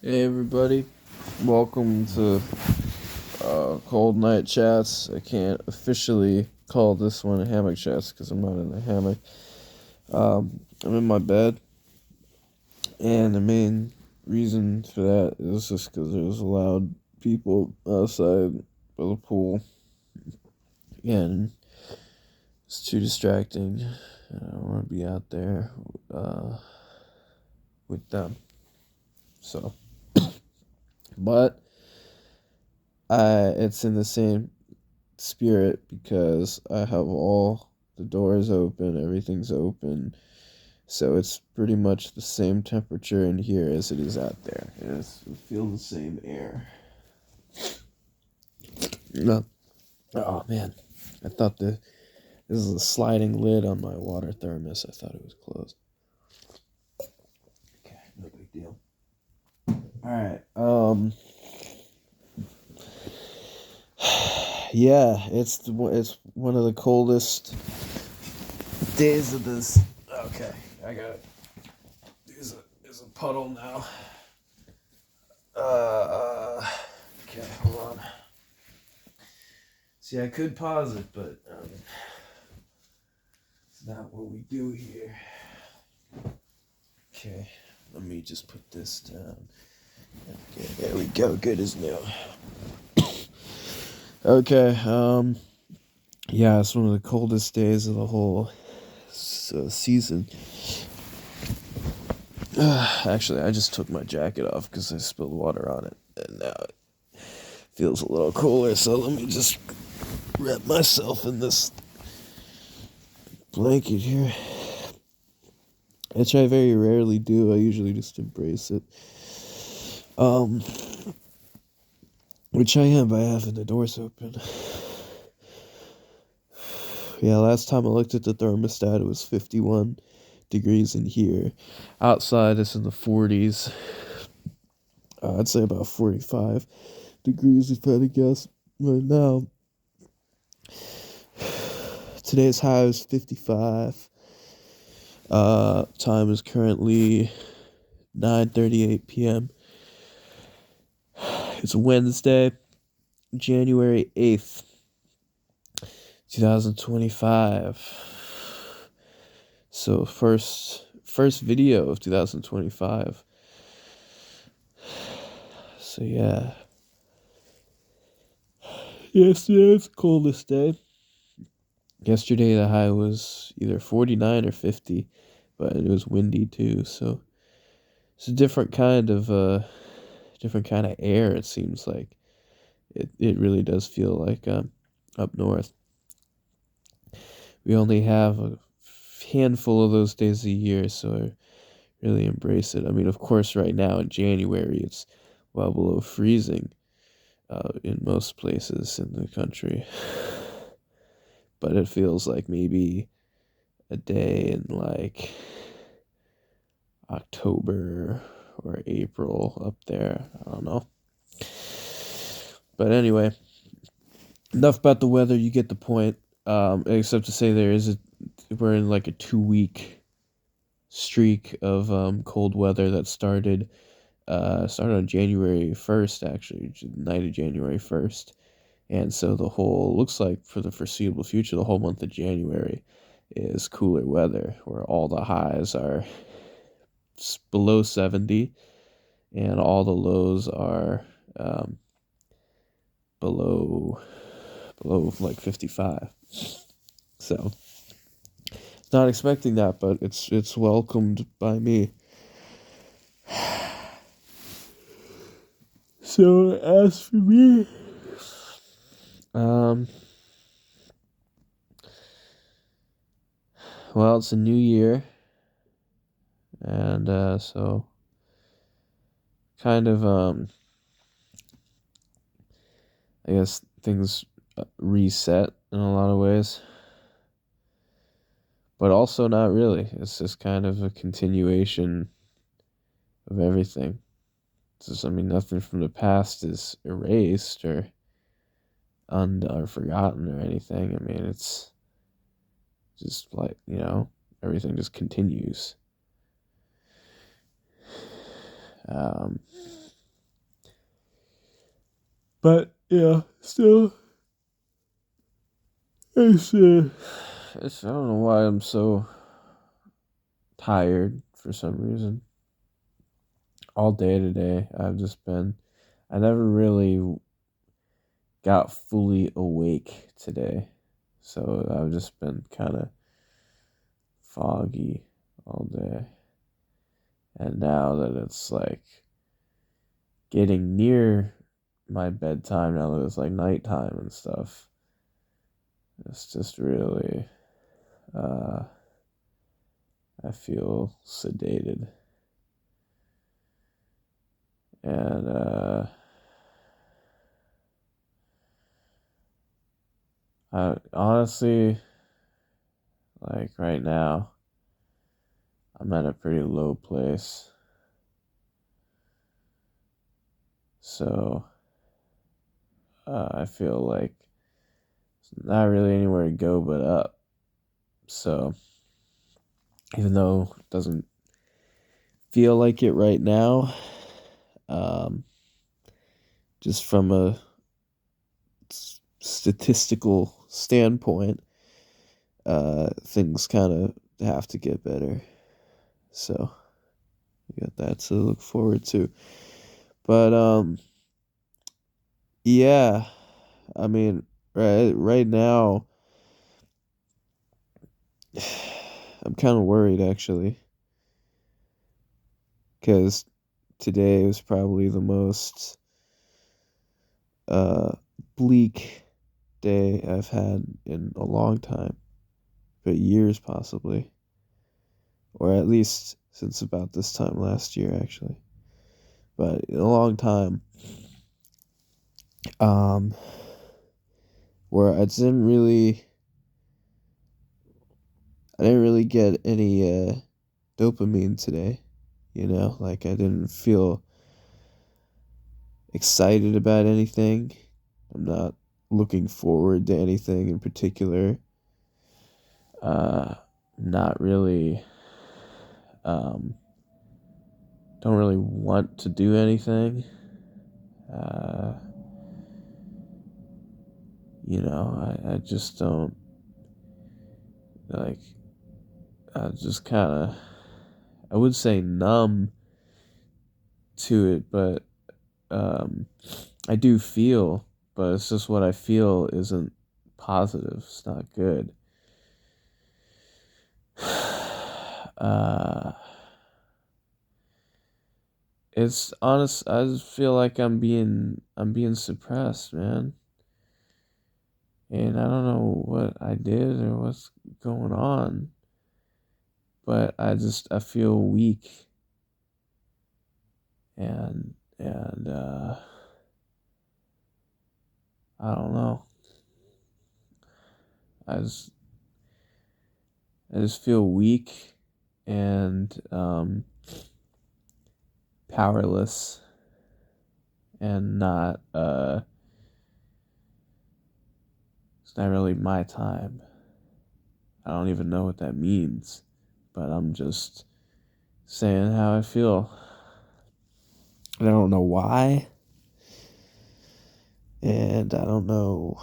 Hey everybody, welcome to Cold Night Chats. I can't officially call this one a hammock chats because I'm not in a hammock. I'm in my bed, and the main reason for that is just because there's loud people outside by the pool, and it's too distracting. I don't want to be out there uh, with them. So, but it's in the same spirit because I have all the doors open, everything's open, so it's pretty much the same temperature in here as it is out there. I feel the same air. No, oh man, I thought this is a sliding lid on my water thermos. I thought it was closed. Okay, no big deal. All right. Yeah, it's one of the coldest days of this. Okay, I got it. There's a puddle now. Okay, hold on. See, I could pause it, but it's not what we do here. Okay, let me just put this down. Okay, there we go. Good as new. Okay, yeah, it's one of the coldest days of the whole season. Actually, I just took my jacket off because I spilled water on it, and now it feels a little cooler. So let me just wrap myself in this blanket here, which I very rarely do. I usually just embrace it. Which I am by having the doors open. Yeah, last time I looked at the thermostat, it was 51 degrees in here. Outside, it's in the 40s. I'd say about 45 degrees if I had to guess right now. Today's high is 55. Time is currently 9:38 p.m. It's Wednesday, January 8th, 2025. So first video of 2025. So yeah. Yesterday was the coldest day. Yesterday the high was either 49 or 50, but it was windy too, so it's a different kind of air, it seems like. It really does feel like up north. We only have a handful of those days a year, so I really embrace it. I mean, of course, right now in January it's well below freezing in most places in the country, but it feels like maybe a day in like October or April up there. I don't know. But anyway, enough about the weather. You get the point. Except to say we're in like a 2 week streak of cold weather that started on January 1st, actually, the night of January 1st. And so looks like for the foreseeable future, the whole month of January is cooler weather where all the highs are below 70 and all the lows are below like 55. So not expecting that, but it's welcomed by me. So as for me, um, well, it's a new year, and so kind of I guess things reset in a lot of ways, but also not really. It's just kind of a continuation of everything. It's just, I mean, nothing from the past is erased or forgotten or anything. I mean, it's just like, everything just continues. Um, But yeah, still, I don't know why I'm so tired for some reason. All day today, I never really got fully awake today. So I've just been kind of foggy all day. And now that it's like getting near my bedtime, now that it's like nighttime and stuff, it's just really, uh, I feel sedated. And, I honestly, like right now, I'm at a pretty low place. So, I feel like there's not really anywhere to go but up. So, even though it doesn't feel like it right now, um, just from a statistical standpoint, things kind of have to get better. So, we got that to look forward to. But yeah, I mean, right now, I'm kind of worried actually, because today was probably the most uh bleak day I've had in a long time, for years possibly, or at least since about this time last year actually, but in a long time. Um, where I didn't really get any dopamine today. Like I didn't feel excited about anything. I'm not looking forward to anything in particular. Uh, not really. Um, don't really want to do anything. Uh, I just don't like. I just kind of. I would say numb to it, but um, I do feel, but it's just what I feel isn't positive. It's not good. Uh, it's honest. I just feel like I'm being suppressed, man. And I don't know what I did or what's going on, but I feel weak and I don't know. I just I just feel weak and powerless and not it's not really my time. I don't even know what that means, but I'm just saying how I feel. And I don't know why, and I don't know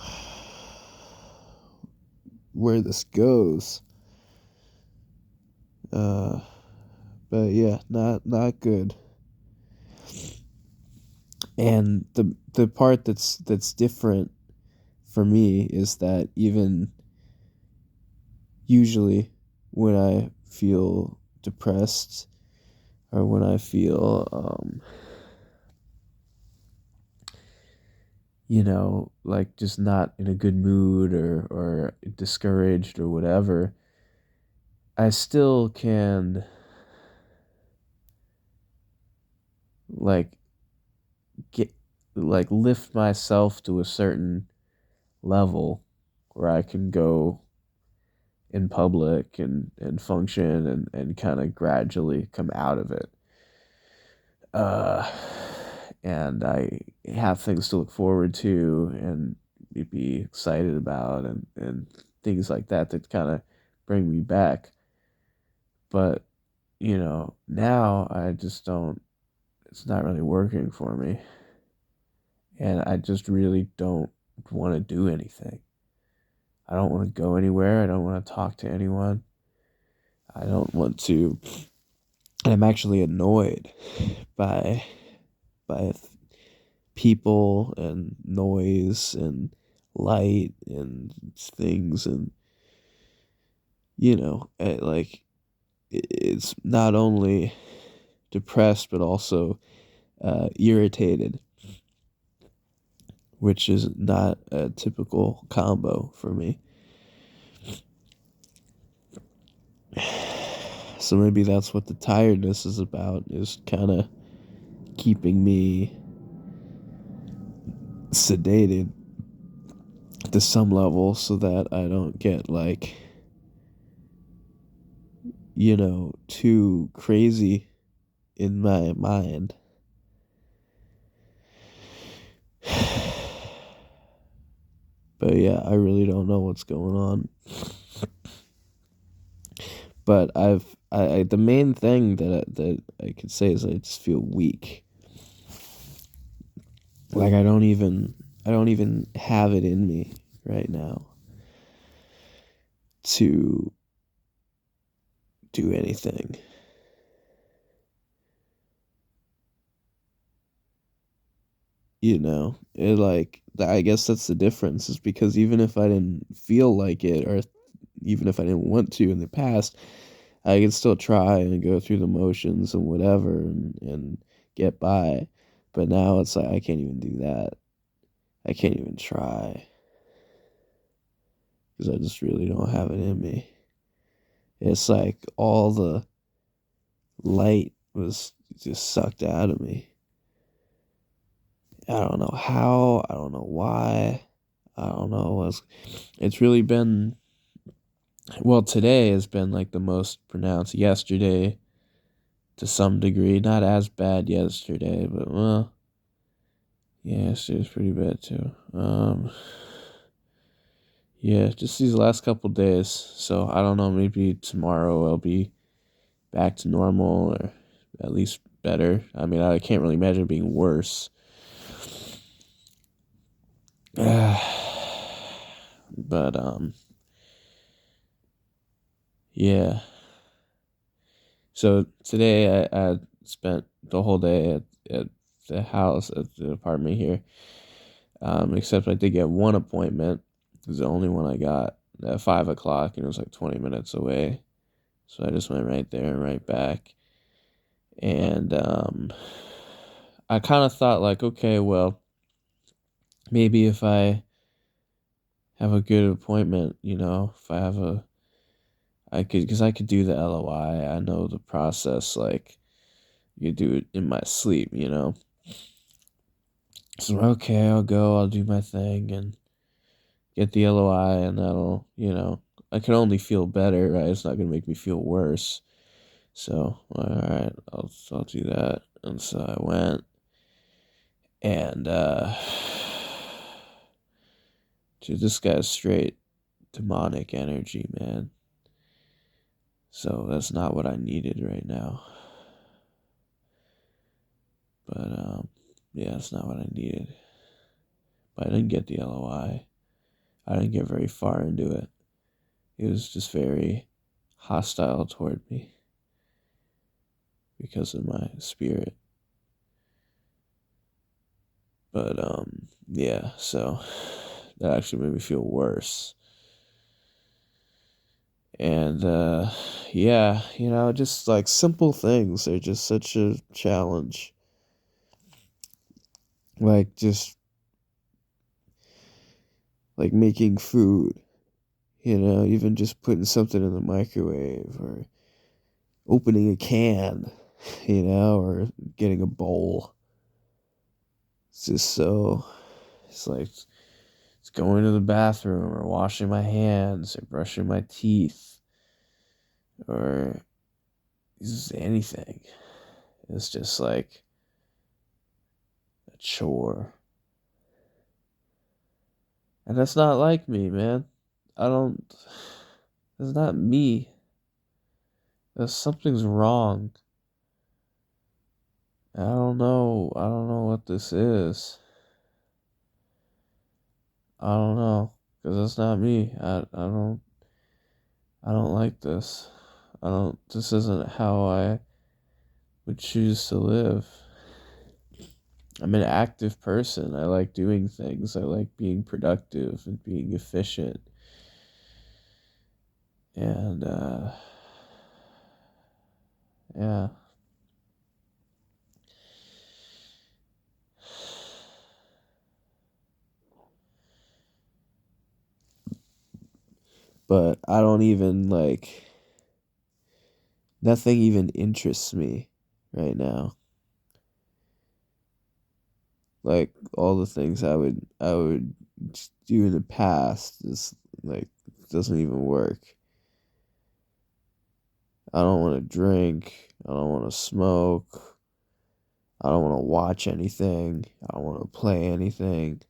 where this goes. Uh, but yeah, not good. And the part that's different for me is that even usually when I feel depressed or when I feel like just not in a good mood or discouraged or whatever, I still can like get like lift myself to a certain level where I can go in public and function and kind of gradually come out of it. Uh, and I have things to look forward to and be excited about and things like that kind of bring me back. But, now I just don't, it's not really working for me. and I just really don't want to do anything. I don't want to go anywhere. I don't want to talk to anyone. I don't want to. And I'm actually annoyed by by people and noise and light and things, and like it's not only depressed but also irritated, which is not a typical combo for me. So maybe that's what the tiredness is about, is kind of keeping me sedated to some level so that I don't get like, too crazy in my mind. But yeah, I really don't know what's going on. But the main thing that I could say is I just feel weak. Like I don't even have it in me right now to do anything. I guess that's the difference, is because even if I didn't feel like it, or even if I didn't want to in the past, I could still try and go through the motions and whatever, and get by. But now it's like I can't even do that. I can't even try because I just really don't have it in me. It's like all the light was just sucked out of me. I don't know how, I don't know why, I don't know. It's really been, well, today has been like the most pronounced. Yesterday, to some degree, not as bad yesterday, but well, yeah, yesterday was pretty bad too. Yeah, just these last couple days. So I don't know, maybe tomorrow I'll be back to normal, or at least better. I mean, I can't really imagine it being worse. But yeah. So today I spent the whole day at the house, at the apartment here. Except I did get one appointment. It was the only one I got at 5 o'clock, and it was like 20 minutes away. So I just went right there and right back. And I kind of thought like, okay, well, maybe if I have a good appointment, if I have because I could do the LOI. I know the process, like you do it in my sleep. So okay, I'll go, I'll do my thing and get the LOI, and that'll. I can only feel better, right? It's not gonna make me feel worse. So all right, I'll do that. And so I went, and dude, this guy's straight demonic energy, man. So that's not what I needed right now. But yeah, that's not what I needed. But I didn't get the LOI. I didn't get very far into it. It was just very hostile toward me because of my spirit. But yeah, so that actually made me feel worse. And yeah, just like simple things are just such a challenge. Like just like making food, even just putting something in the microwave, or opening a can, or getting a bowl. It's just so, it's like, it's going to the bathroom, or washing my hands, or brushing my teeth, or just anything. It's just like a chore. And that's not like me, man. I don't, it's not me. Something's wrong. I don't know what this is. don't know, because that's not me. I don't like this. This isn't how I would choose to live. I'm an active person. I like doing things. I like being productive and being efficient. And, yeah. But I don't even, like, nothing even interests me right now. Like, all the things I would do in the past is, like, doesn't even work. I don't want to drink. I don't want to smoke. I don't want to watch anything. I don't want to play anything.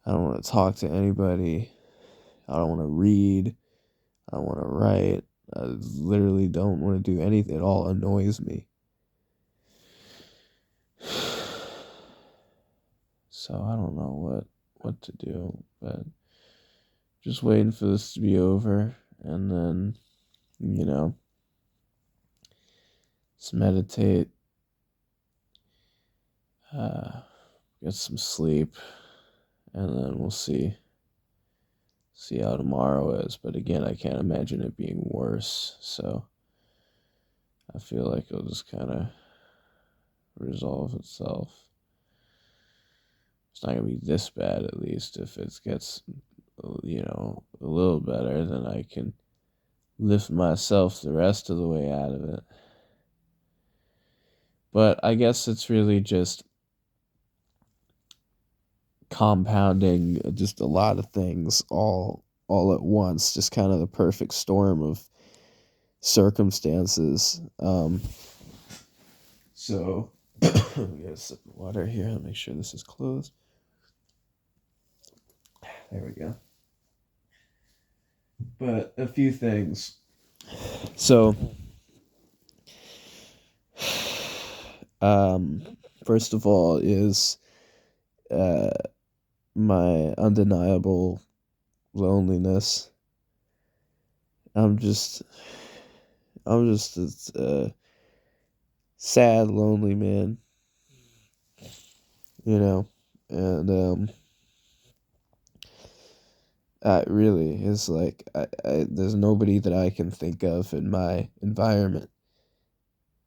I don't want to talk to anybody. I don't want to read. I don't want to write. I literally don't want to do anything. It all annoys me. So I don't know what to do, but just waiting for this to be over, and then, you know, just meditate, uh, get some sleep, and then we'll see how tomorrow is. But again, I can't imagine it being worse. So I feel like it'll just kind of resolve itself. It's not gonna be this bad, at least. If it gets, a little better, then I can lift myself the rest of the way out of it. But I guess it's really just compounding just a lot of things all at once, just kind of the perfect storm of circumstances. So let me get a sip of water here. I'll make sure this is closed. There we go. But a few things. So, um, first of all is uh, my undeniable loneliness. I'm just, I'm just a sad, lonely man, you know, and really is like there's nobody that I can think of in my environment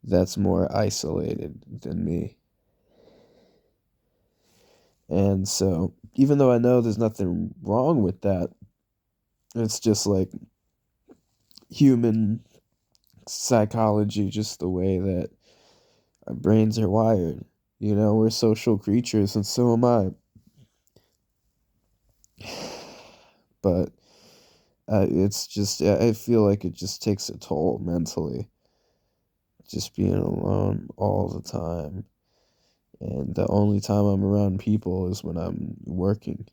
that's more isolated than me. And so, even though I know there's nothing wrong with that, it's just like human psychology, just the way that our brains are wired. You know, we're social creatures, and so am I. But it's just, I feel like it just takes a toll mentally, just being alone all the time. And the only time I'm around people is when I'm working,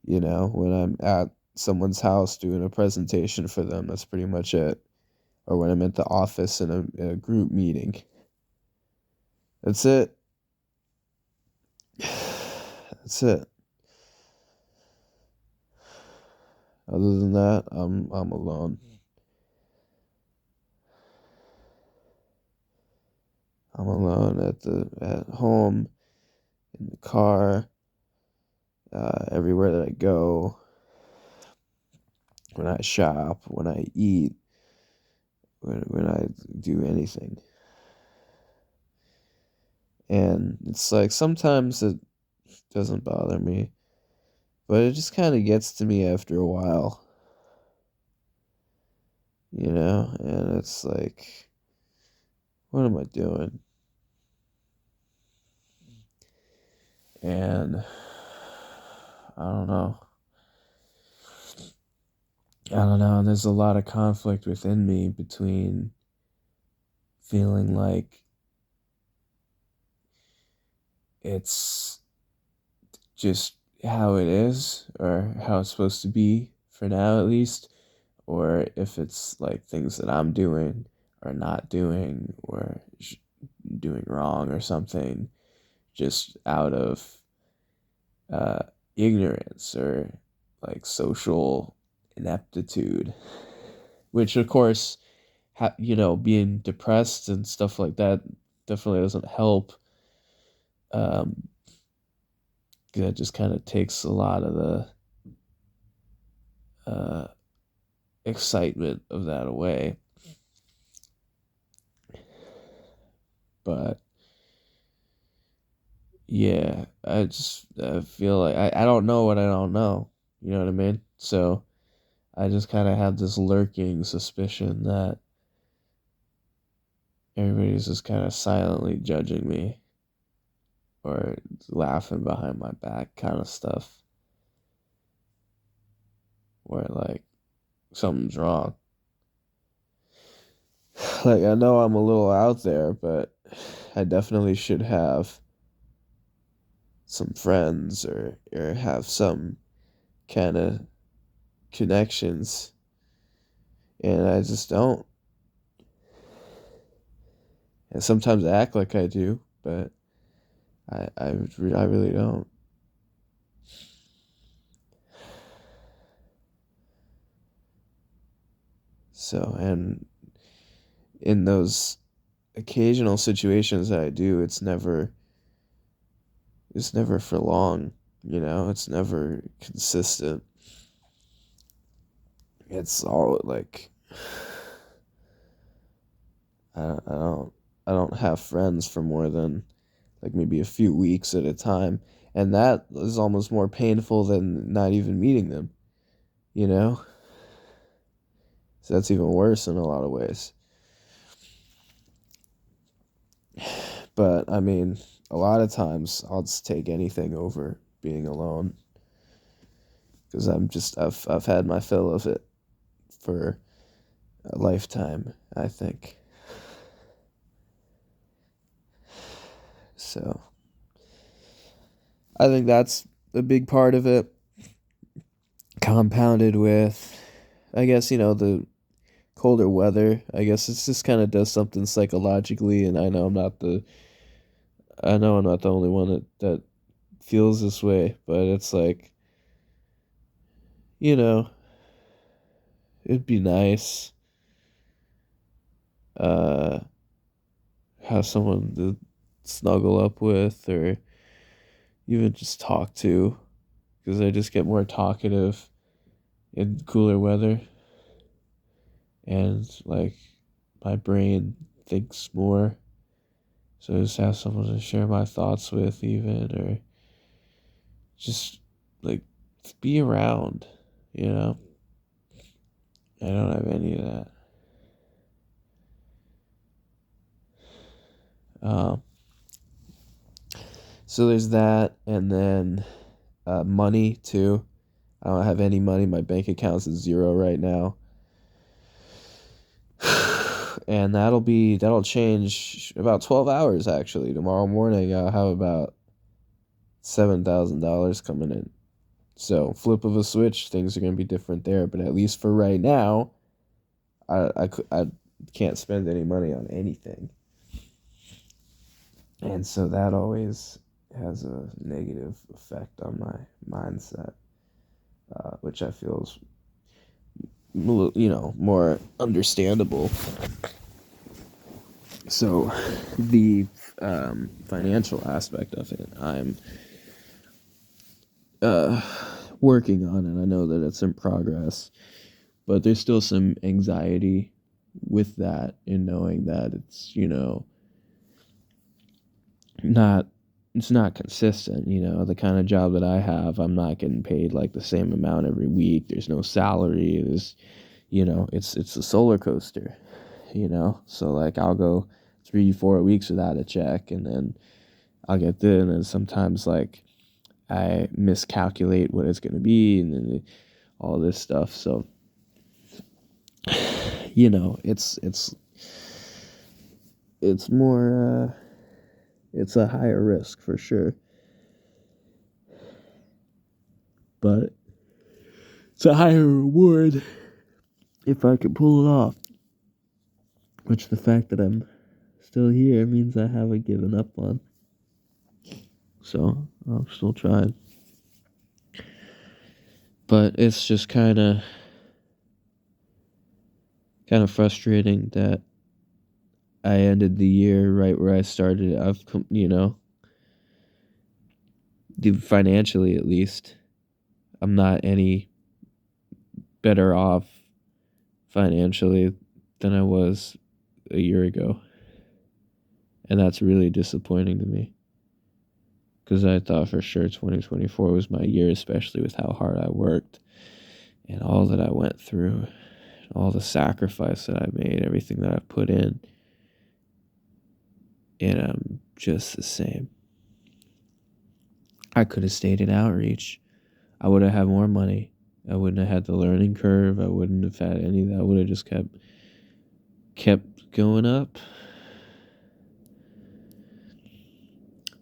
when I'm at someone's house doing a presentation for them. That's pretty much it. Or when I'm at the office in a group meeting. That's it. That's it. Other than that, I'm alone. I'm alone at home, in the car, everywhere that I go, when I shop, when I eat, when I do anything. And it's like sometimes it doesn't bother me, but it just kind of gets to me after a while, and it's like, what am I doing? And I don't know. I don't know. There's a lot of conflict within me between feeling like it's just how it is, or how it's supposed to be for now at least, or if it's like things that I'm doing or not doing or doing wrong or something, just out of ignorance or like social ineptitude, which of course, being depressed and stuff like that definitely doesn't help. Um, that just kind of takes a lot of the uh, excitement of that away. But yeah, I feel like I don't know what I don't know. You know what I mean? So I just kind of have this lurking suspicion that everybody's just kind of silently judging me or laughing behind my back kind of stuff. Where like something's wrong. Like I know I'm a little out there, but I definitely should have some friends or have some kind of connections, and I just don't. And sometimes I act like I do, but I really don't. So, and in those occasional situations that I do, it's never for long, it's never consistent. It's all like I don't have friends for more than like maybe a few weeks at a time, and that is almost more painful than not even meeting them, you know? So that's even worse in a lot of ways. But I mean, a lot of times I'll just take anything over being alone because I've had my fill of it for a lifetime, I think. So I think that's a big part of it, compounded with, I guess, the colder weather. I guess it's just kind of does something psychologically, and I know I'm not the only one that feels this way, but it's like, you know, it'd be nice uh have someone to snuggle up with or even just talk to, because I just get more talkative in cooler weather, and like my brain thinks more. So just have someone to share my thoughts with, even, or just like be around, you know? I don't have any of that. Um, so there's that, and then money too. I don't have any money. My bank account's at zero right now. And that'll change about 12 hours actually. Tomorrow morning I'll have about $7,000 coming in. So flip of a switch, things are gonna be different there. But at least for right now, I can't spend any money on anything, and so that always has a negative effect on my mindset, which I feel is more understandable. So the financial aspect of it, I'm uh, working on, and I know that it's in progress, but there's still some anxiety with that in knowing that it's not it's not consistent. The kind of job that I have, I'm not getting paid like the same amount every week. There's no salary. It's a solar coaster. So like I'll go 3-4 weeks without a check, and then I'll get this, and then sometimes like I miscalculate what it's going to be, and then all this stuff. So it's more it's a higher risk for sure, but it's a higher reward if I can pull it off. Which the fact that I'm still here means I haven't given up on. So I'm still trying. But it's just kind of frustrating that I ended the year right where I started it. Financially at least, I'm not any better off financially than I was a year ago. And that's really disappointing to me because I thought for sure 2024 was my year, especially with how hard I worked and all that I went through, all the sacrifice that I made, everything that I put in. And I'm just the same. I could have stayed in outreach. I would have had more money. I wouldn't have had the learning curve. I wouldn't have had any of that. I would have just kept going up.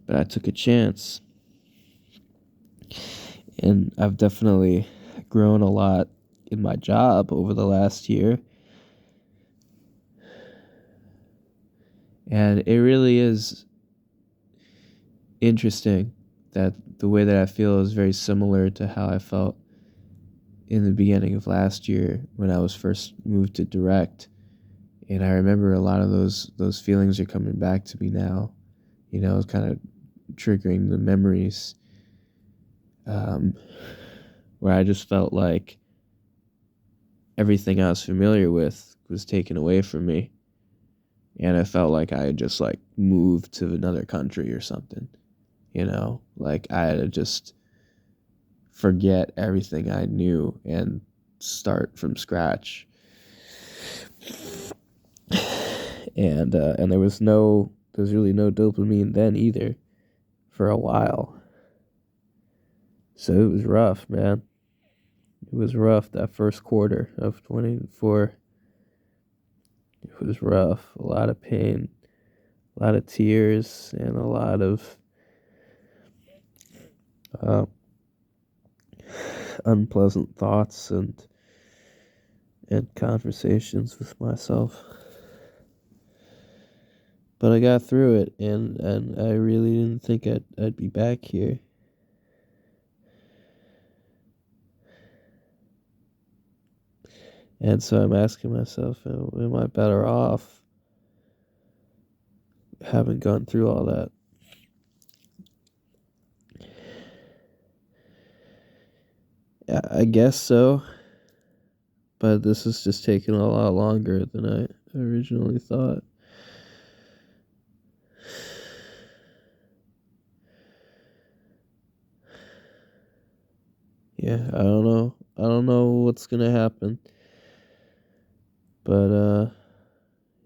But I took a chance. And I've definitely grown a lot in my job over the last year. And it really is interesting that the way that I feel is very similar to how I felt in the beginning of last year when I was first moved to direct. And I remember a lot of those feelings are coming back to me now. It's kind of triggering the memories, where I just felt like everything I was familiar with was taken away from me. And I felt like I had just like moved to another country or something, like I had to just forget everything I knew and start from scratch. And there's really no dopamine then either for a while. So it was rough, man. It was rough that first quarter of 24. It was rough. A lot of pain, a lot of tears, and a lot of uh, unpleasant thoughts and conversations with myself. But I got through it, and I really didn't think I'd be back here. And so I'm asking myself, am I better off having gone through all that? I guess so, but this is just taking a lot longer than I originally thought. Yeah, I don't know. I don't know what's gonna happen, but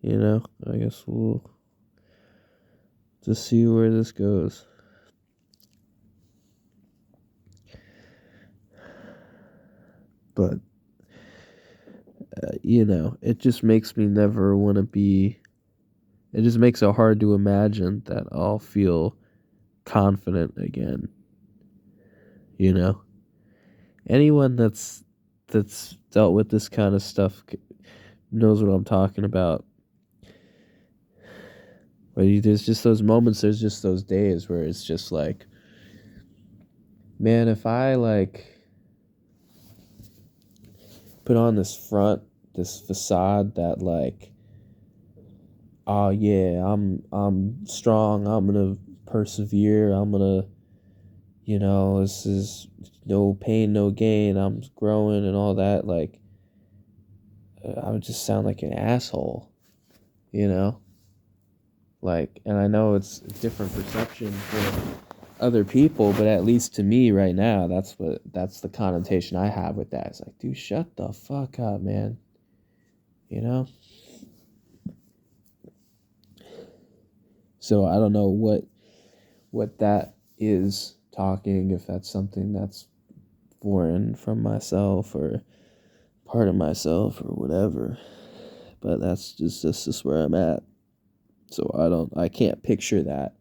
I guess we'll just see where this goes. But it just makes me never want to be. It just makes it hard to imagine that I'll feel confident again. Anyone that's dealt with this kind of stuff knows what I'm talking about. But there's just those moments, there's just those days where it's just like, man, if I like put on this facade that like, oh yeah, I'm strong, I'm gonna persevere, I'm gonna, this is no pain, no gain, I'm growing and all that, like, I would just sound like an asshole, you know? Like, and I know it's a different perception for other people, but at least to me right now, that's the connotation I have with that. It's like, dude, shut the fuck up, man. You know? So I don't know what that is talking, if that's something that's foreign from myself or part of myself or whatever. But that's just where I'm at. So I can't picture that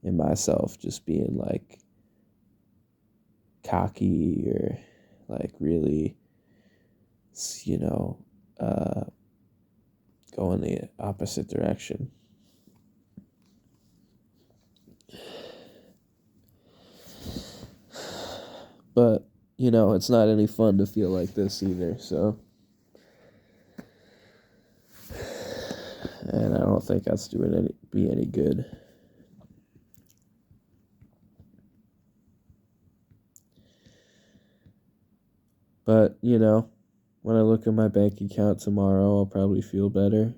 in myself just being like cocky or like really, you know, uh, go in the opposite direction. But it's not any fun to feel like this either, so. And I don't think that's be any good. But, when I look at my bank account tomorrow, I'll probably feel better.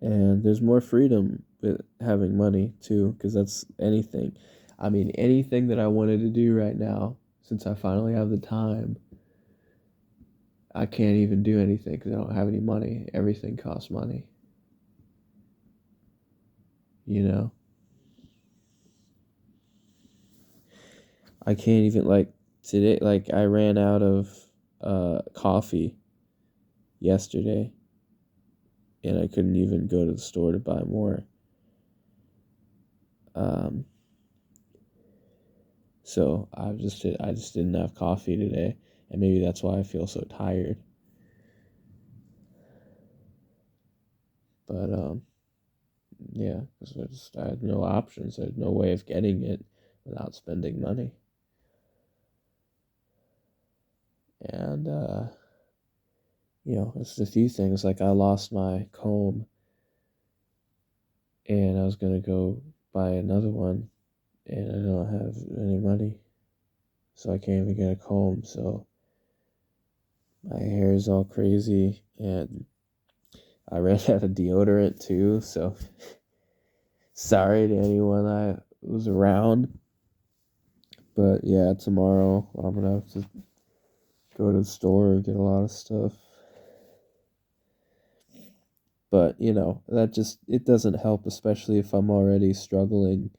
And there's more freedom with having money, too, because that's anything. I mean, anything that I wanted to do right now, since I finally have the time, I can't even do anything because I don't have any money. Everything costs money. You know? I can't even, like, today, like, I ran out of coffee yesterday, and I couldn't even go to the store to buy more. Um, so I just didn't have coffee today, and maybe that's why I feel so tired. But yeah, because I had no options. I had no way of getting it without spending money. And it's a few things. Like I lost my comb, and I was gonna go buy another one, and I don't have any money, so I can't even get a comb. So my hair is all crazy, and I ran out of deodorant too. So sorry to anyone I was around. But yeah, tomorrow I'm gonna have to go to the store and get a lot of stuff. But, that just, it doesn't help, especially if I'm already struggling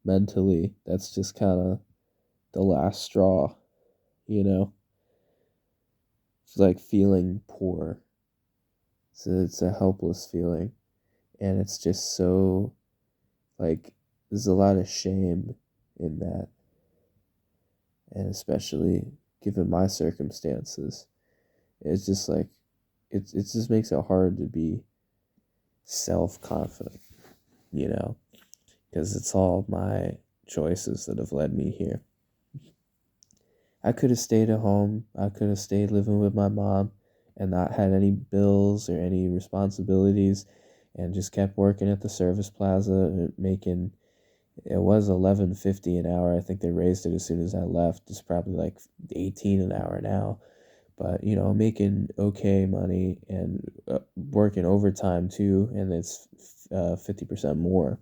mentally. That's just kind of the last straw, you know? It's like feeling poor. So it's a helpless feeling. And it's just so, like, there's a lot of shame in that. And especially given my circumstances, it's just like, it just makes it hard to be self confident, because it's all my choices that have led me here. I could have stayed at home. I could have stayed living with my mom and not had any bills or any responsibilities and just kept working at the service plaza making it was 11.50 an hour. I think they raised it as soon as I left. It's probably like 18 an hour now. But, making okay money and working overtime too, and it's 50% more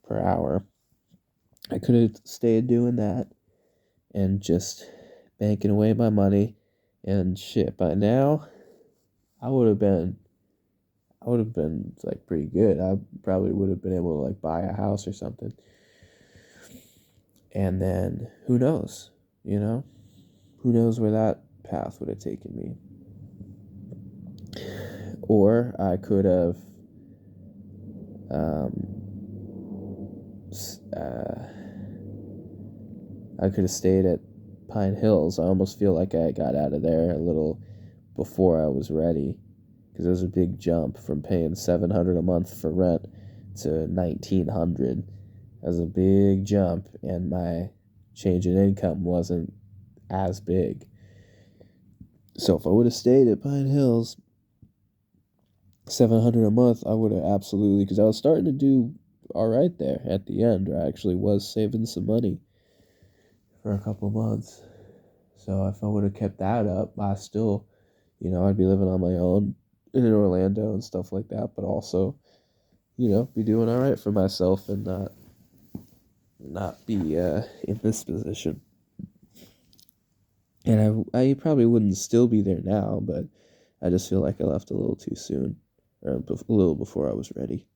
per hour. I could have stayed doing that and just banking away my money and shit. By now, I would have been like pretty good. I probably would have been able to like buy a house or something. And then who knows, Who knows where that path would have taken me. Or I could have uh, I could have stayed at Pine Hills. I almost feel like I got out of there a little before I was ready, because it was a big jump from paying $700 a month for rent to $1,900. That was a big jump, and my change in income wasn't as big. So if I would have stayed at Pine Hills, $700 a month, I would have absolutely, because I was starting to do all right there at the end. I actually was saving some money for a couple months. So if I would have kept that up, I still, I'd be living on my own in Orlando and stuff like that, but also, be doing all right for myself and not be in this position. And I probably wouldn't still be there now, but I just feel like I left a little too soon, or a little before I was ready.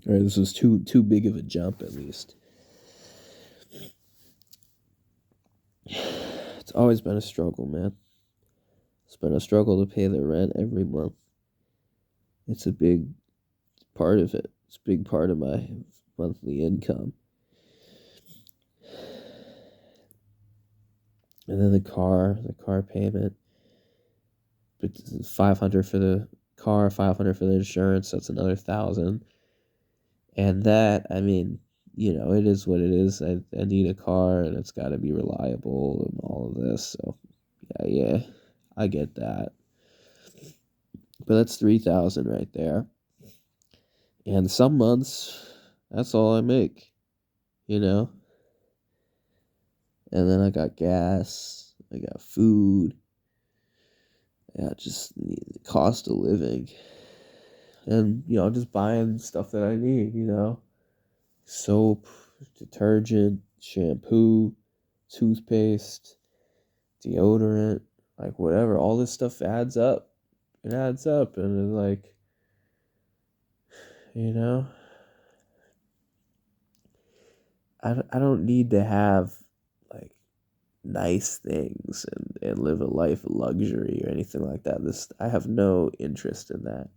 Or this was too big of a jump, at least. It's always been a struggle, man. It's been a struggle to pay the rent every month. It's a big part of it. It's a big part of my monthly income. And then the car payment. But $500 for the car, $500 for the insurance. That's another $1,000. And that, I mean, it is what it is. I need a car and it's got to be reliable and all of this. So, yeah, I get that. But that's 3,000 right there. And some months, that's all I make, you know? And then I got gas, I got food, I got just the cost of living. And, just buying stuff that I need, soap, detergent, shampoo, toothpaste, deodorant, like whatever. All this stuff adds up. It adds up, and it's like, you know, I don't need to have like nice things and live a life of luxury or anything like that. I have no interest in that.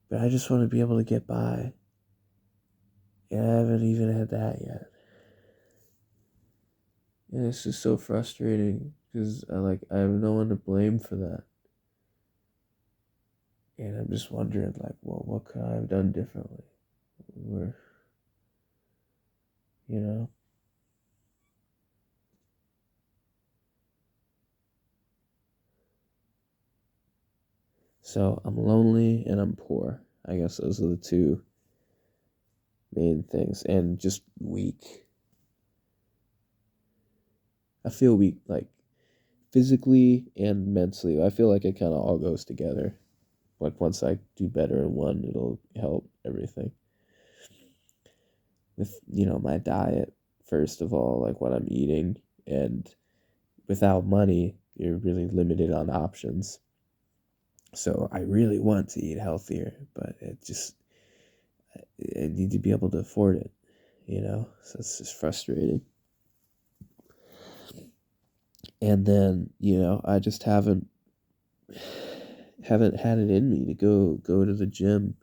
But I just want to be able to get by. And I haven't even had that yet. And it's just so frustrating because I have no one to blame for that. And I'm just wondering, like, well, what could I have done differently? Where, you know? So I'm lonely and I'm poor. I guess those are the two main things. And just weak. I feel weak, like physically and mentally. I feel like it kind of all goes together. Like once I do better in one, it'll help everything. With, my diet, first of all, like what I'm eating. And without money, you're really limited on options. So I really want to eat healthier, but I need to be able to afford it, So it's just frustrating. And then, I just haven't had it in me to go to the gym.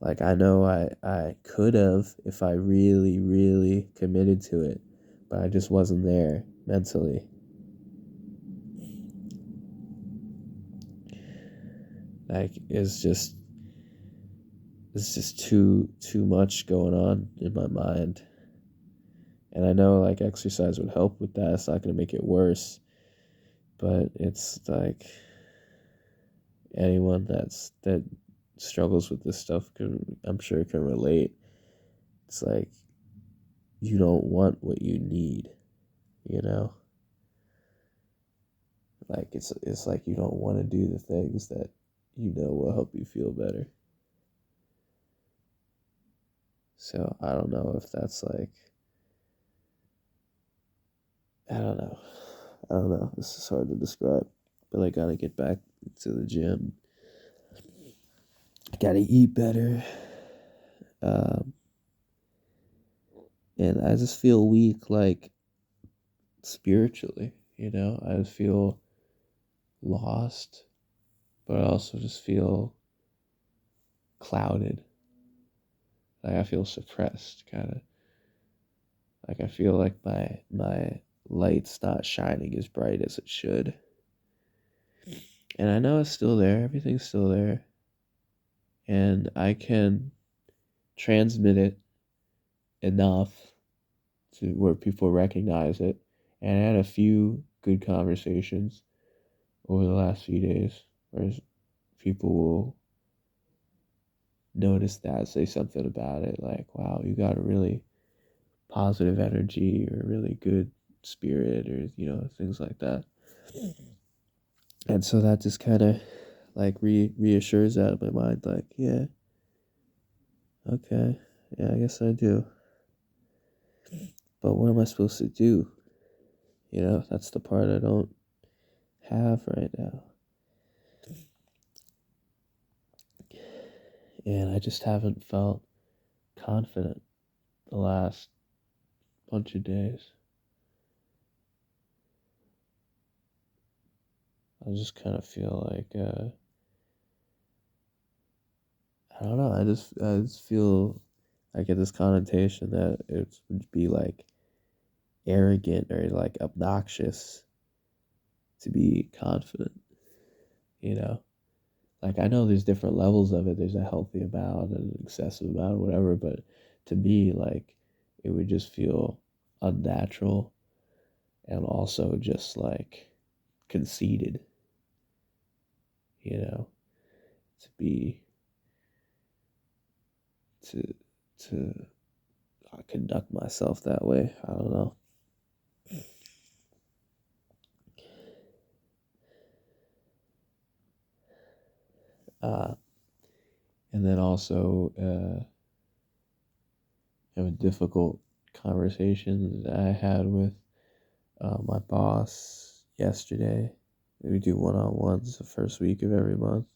Like I know I could have if I really, really committed to it, but I just wasn't there mentally. Like it's just too much going on in my mind. And I know like exercise would help with that. It's not gonna make it worse. But it's like anyone that struggles with this stuff I'm sure can relate. It's like you don't want what you need, you know? Like it's like you don't want to do the things that will help you feel better. So I don't know if that's like I don't know. I don't know. This is hard to describe. But I gotta get back to the gym. I gotta eat better. Um, and I just feel weak, like spiritually. I just feel lost, but I also just feel clouded. Like I feel suppressed, kind of. Like I feel like my light's not shining as bright as it should. And I know it's still there. Everything's still there. And I can transmit it enough to where people recognize it. And I had a few good conversations over the last few days where people will notice that, say something about it, like, wow, you got a really positive energy or really good spirit or, things like that. And so that just kind of like reassures that in my mind, like, yeah, okay, yeah, I guess I do. But what am I supposed to do? That's the part I don't have right now. And I just haven't felt confident the last bunch of days. I just kind of feel like, I don't know, I just feel I get this connotation that it would be like arrogant or like obnoxious to be confident, you know? Like I know there's different levels of it. There's a healthy amount and an excessive amount or whatever, but to me, like, it would just feel unnatural and also just like conceited, you know, to be to to conduct myself that way. I don't know. Uh, and then also have a difficult conversation that I had with my boss yesterday. We do one-on-ones the first week of every month.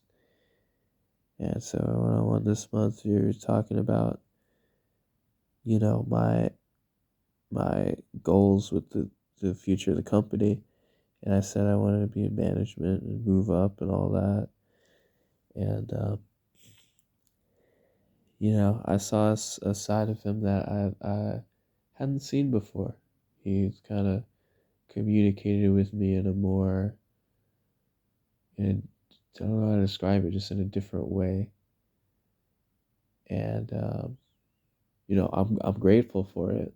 And so one-on-one this month, we were talking about, my goals with the future of the company. And I said I wanted to be in management and move up and all that. And, I saw a side of him that I hadn't seen before. He's kind of communicated with me in a more, in, I don't know how to describe it, just in a different way. And, I'm grateful for it,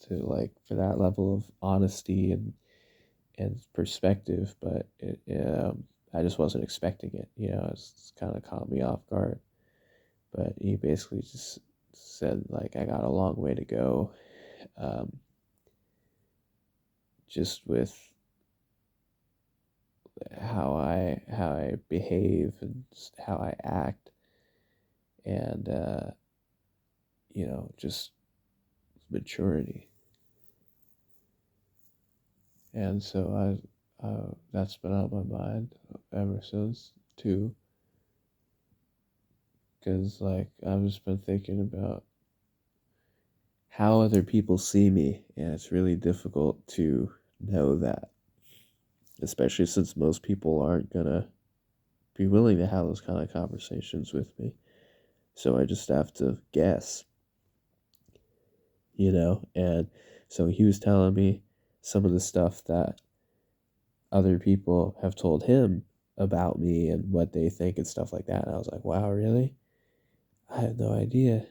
to like, for that level of honesty and perspective, but I just wasn't expecting it. It's kind of caught me off guard. But he basically just said, like, I got a long way to go, um, just with how I behave and how I act, and just maturity. And so that's been on my mind ever since too, because like I've just been thinking about how other people see me, and it's really difficult to know that, especially since most people aren't gonna be willing to have those kind of conversations with me. So I just have to guess, and so he was telling me some of the stuff that other people have told him about me and what they think and stuff like that. And I was like, wow, really? I had no idea,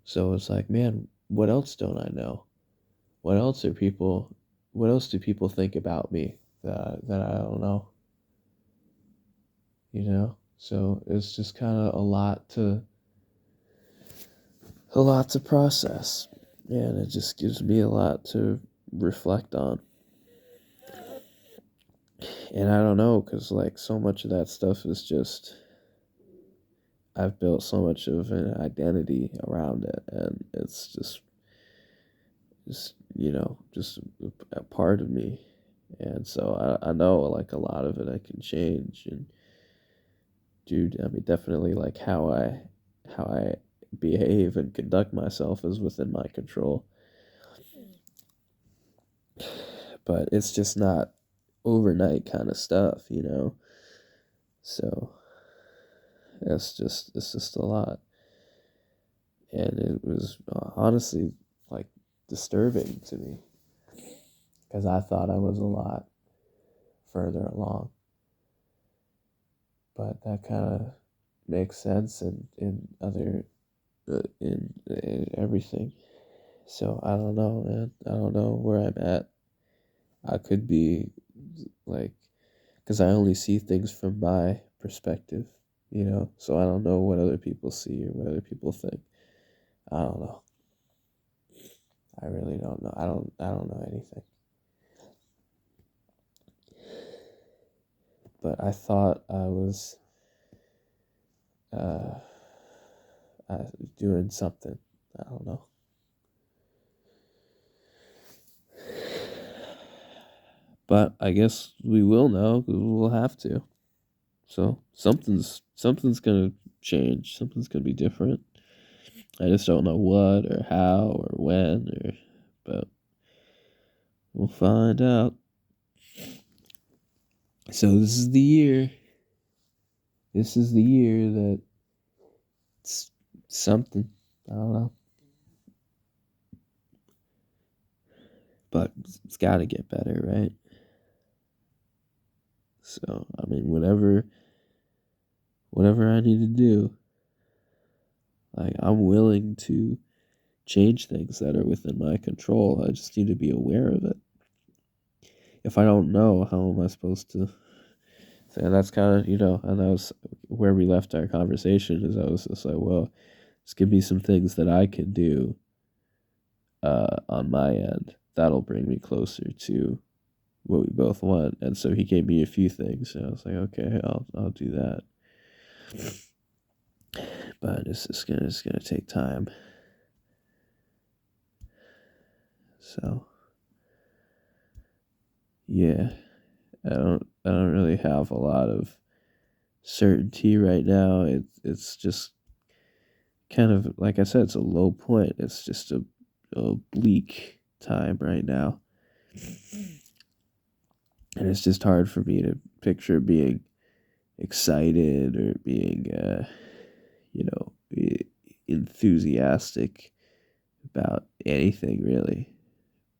So it's like, man, what else don't I know? What else are people, what else do people think about me that I don't know? So it's just kind of a lot to process, and it just gives me a lot to reflect on. And I don't know, because like so much of that stuff is just, I've built so much of an identity around it, and it's just a part of me. And so I know, like, a lot of it I can change. And dude, I mean, definitely, like, how I behave and conduct myself is within my control, but it's just not overnight kind of stuff. So it's just a lot, and it was honestly, like, disturbing to me, because I thought I was a lot further along, but that kind of makes sense in other in everything. So I don't know, man. I don't know where I'm at. I could be, like, because I only see things from my perspective, so I don't know what other people see or what other people think. I don't know. I really don't know. I don't know anything. But I thought I was uh, doing something. I don't know. But I guess we will know, because we'll have to. So something's gonna change. Something's gonna be different. I just don't know what or how or when, but we'll find out. So this is the year. This is the year that it's something. I don't know. But it's got to get better, right? So, I mean, whatever I need to do, Like, I'm willing to change things that are within my control. I just need to be aware of it. If I don't know, how am I supposed to? And that's kind of, and that was where we left our conversation. Is I was just like, well, just give me some things that I can do on my end. That'll bring me closer to what we both want. And so he gave me a few things, and I was like, okay, I'll do that. But it's gonna take time. So yeah, I don't really have a lot of certainty right now. It's just kind of, like I said, it's a low point. It's just a bleak time right now, and it's just hard for me to picture being excited or being enthusiastic about anything really.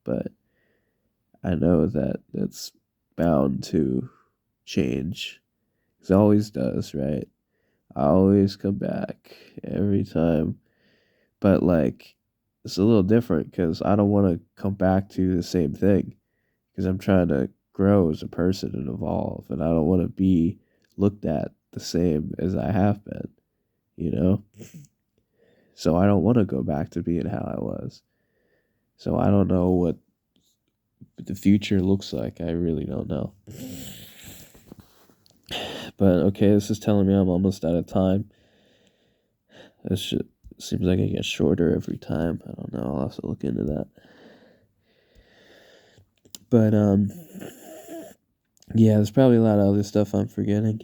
But I know that it's bound to change. It always does, right? I always come back every time. But like, it's a little different because I don't want to come back to the same thing because I'm trying to grow as a person and evolve, and I don't want to be looked at the same as I have been, you know? So I don't want to go back to being how I was. So I don't know what the future looks like. I really don't know. But okay, this is telling me I'm almost out of time. This shit seems like it gets shorter every time. I don't know. I'll have to look into that. But yeah, there's probably a lot of other stuff I'm forgetting.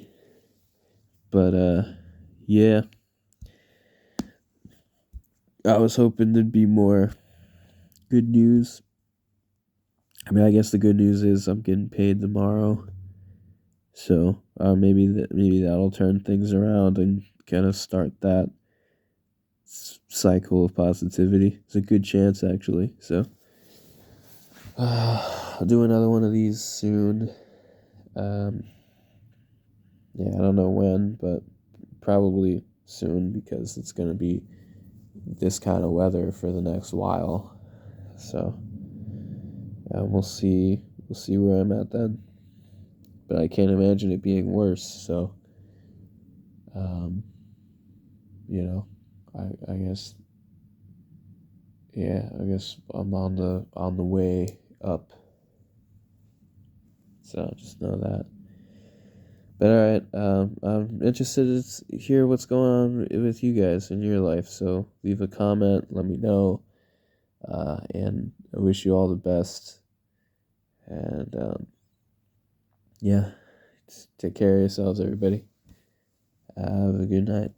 But yeah, I was hoping there'd be more good news. I mean, I guess the good news is I'm getting paid tomorrow, so maybe that'll turn things around and kind of start that cycle of positivity. It's a good chance, actually. So I'll do another one of these soon. Um, yeah, I don't know when, but probably soon because it's gonna be this kind of weather for the next while. So yeah, we'll see. We'll see where I'm at then. But I can't imagine it being worse. So, um, you know, I guess, yeah, I guess I'm on the way up. So just know that. But all right, I'm interested to hear what's going on with you guys in your life. So leave a comment, let me know, and I wish you all the best. And yeah, take care of yourselves, everybody. Have a good night.